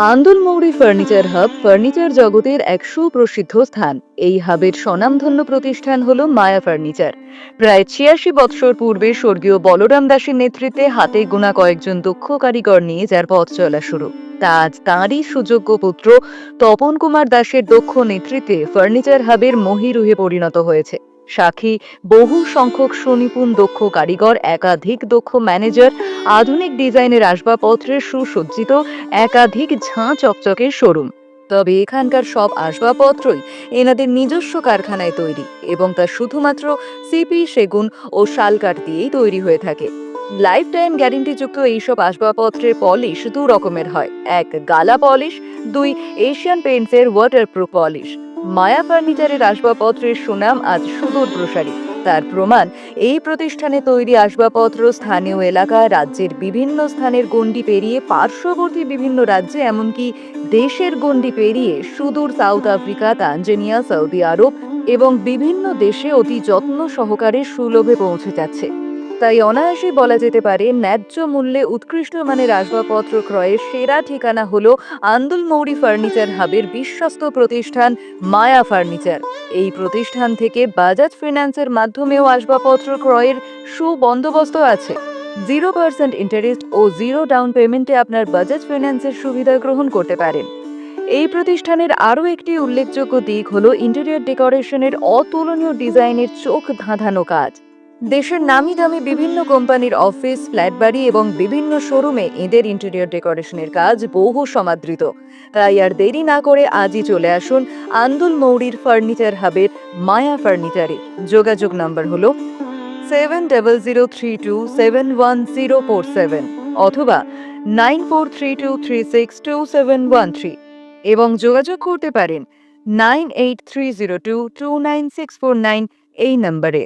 আন্দুল মৌরি furniture hub furniture জগতের এক সুপ্রসিদ্ধ স্থান। এই হাবের স্বনামধন্য প্রতিষ্ঠান হল মায়া ফার্নিচার। প্রায় ৮৬ বৎসর পূর্বে স্বর্গীয় বলরাম দাসের নেতৃত্বে হাতে গোনা কয়েকজন দক্ষ কারিগর নিয়ে যার পথ চলা শুরু। তা আজ তাঁরই সুযোগ্য পুত্র তপন কুমার দাসের দক্ষ নেতৃত্বে ফার্নিচার হাবের মহিরুহে পরিণত হয়েছে। সাক্ষী বহু সংখ্যক সুনিপুণ দক্ষ কারিগর, একাধিক দক্ষ ম্যানেজার, আধুনিক ডিজাইনের আসবাবপত্রের সুসজ্জিত একাধিক ঝাঁ চকচকে শোরুম। তবে এখানকার সব আসবাবপত্রই এনাদের নিজস্ব কারখানায় তৈরি এবং তা শুধুমাত্র সিপি, সেগুন ও শালকাঠ দিয়েই তৈরি হয়ে থাকে। লাইফ টাইম গ্যারেন্টিযুক্ত এইসব আসবাবপত্রের পলিশ দু রকমের হয়: এক, গালা পলিশ; দুই, এশিয়ান পেইন্টসের ওয়াটারপ্রুফ পলিশ। মায়া ফার্নিচারের আসবাবপত্রের সুনাম আজ সুদূর প্রসারী। তার প্রমাণ এই প্রতিষ্ঠানে তৈরি আসবাবপত্র স্থানীয় এলাকা, রাজ্যের বিভিন্ন স্থানের গণ্ডি পেরিয়ে পার্শ্ববর্তী বিভিন্ন রাজ্যে, এমনকি দেশের গণ্ডি পেরিয়ে সুদূর সাউথ আফ্রিকা, তানজানিয়া, সৌদি আরব এবং বিভিন্ন দেশে অতি যত্ন সহকারে সুলভে পৌঁছে যাচ্ছে। তাই অনায়াসেই বলা যেতে পারে, ন্যায্য মূল্যে উৎকৃষ্ট মানের আসবাবপত্র ক্রয়ের সেরা ঠিকানা হলো আন্দুল মৌরি ফার্নিচার হাবের বিশ্বস্ত প্রতিষ্ঠান মায়া ফার্নিচার। এই প্রতিষ্ঠান থেকে বাজাজ ফিন্যান্সের মাধ্যমেও আসবাবপত্র ক্রয়ের সুবন্দোবস্ত আছে। 0% ইন্টারেস্ট ও জিরো ডাউন পেমেন্টে আপনার বাজাজ ফিন্যান্সের সুবিধা গ্রহণ করতে পারেন। এই প্রতিষ্ঠানের আরও একটি উল্লেখযোগ্য দিক হলো ইন্টেরিয়র ডেকোরেশনের অতুলনীয় ডিজাইনের চোখ ধাঁধানো কাজ। দেশের নামি দামি বিভিন্ন কোম্পানির অফিস, ফ্ল্যাট বাড়ি এবং বিভিন্ন শোরুমে এদের ইন্টেরিয়র ডেকোরেশনের কাজ বহু সমাদৃত। তাই আর দেরি না করে আজই চলে আসুন আন্দুল মৌরির ফার্নিচার হাবের মায়া ফার্নিচারে। যোগাযোগ নম্বর হলো 7003271047 অথবা 9432362713 এবং যোগাযোগ করতে পারেন 9830229649 এই নম্বরে।